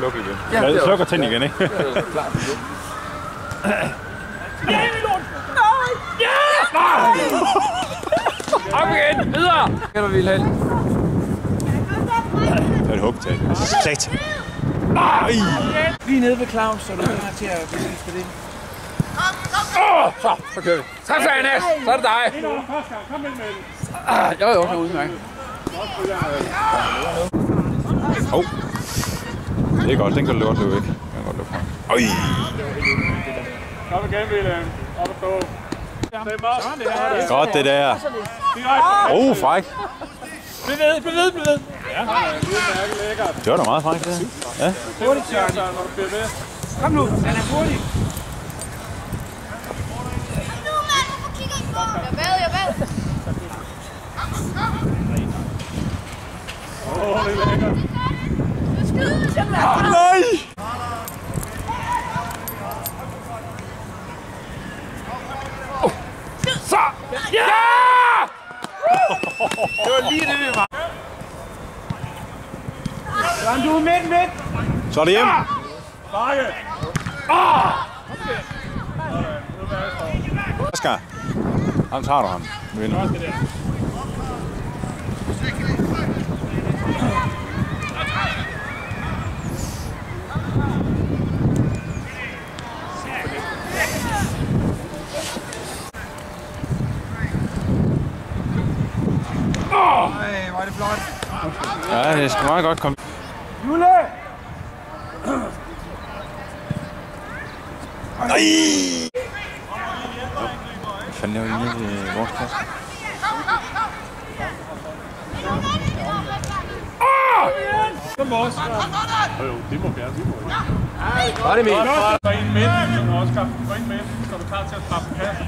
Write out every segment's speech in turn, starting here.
Luk igen. Ja, slukker tænd igen, ikke? Op igen! Videre! Kan du ville have? Det er et hugtag. Sat. Lige nede ved Claus, så du er klar til at besvise på det. Så kører vi. Så er det Anas! Så er det dig! Jo, det er udmærket. Det er godt, den kan du godt løbe væk. Den kan godt løbe fra. Øj! Kom igen, William. Op og stå. Stem op. Godt det der. Fræk. Bliv ved. Ja, udmærket lækkert. Det var da meget frækt, det her. Ja. Hurtigt, Søren, når du bliver ved. Kom nu, han er hurtig. Jeg ved. Det er lækkert. Nej! Så! Ja! Det var lige det, vi var. Søren, du er midt. Så er det hjem. Bakke. Oscar. Han tager du ham. Nu vinder. Ej, hvor er det flot. Ja, det skal meget godt komme. Jule! Nej! Hvad fanden laver I nede i vores plads? Som vores. Jo, det må være. Var det min? Gå ind midt, Oscar. Gå ind midt, så er du klar til at træffe kassen.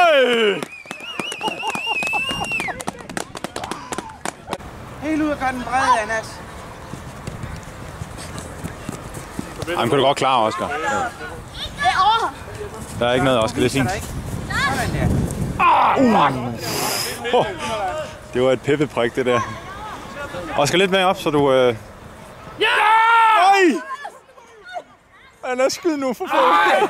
Øj! Helt ud af gøre den brede, Anas. Jamen, kunne du godt klare, Oscar. Der er ikke noget, Oscar. Det er fint. Det var et pippeprik, det der. Oscar, lidt mere op, så du... Ja! Nej! Han er skyde nu for fanden.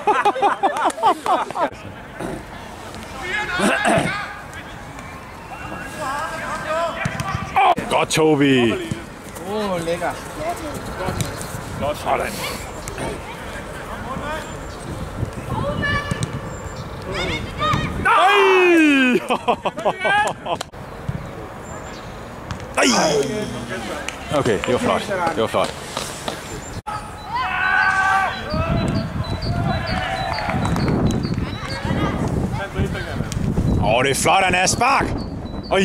Godt, Tobi. Lækker. Godt, sådan. Nej! Nej! Okay, det var flot. Det var flot. Det er flot, han er spark! Oj!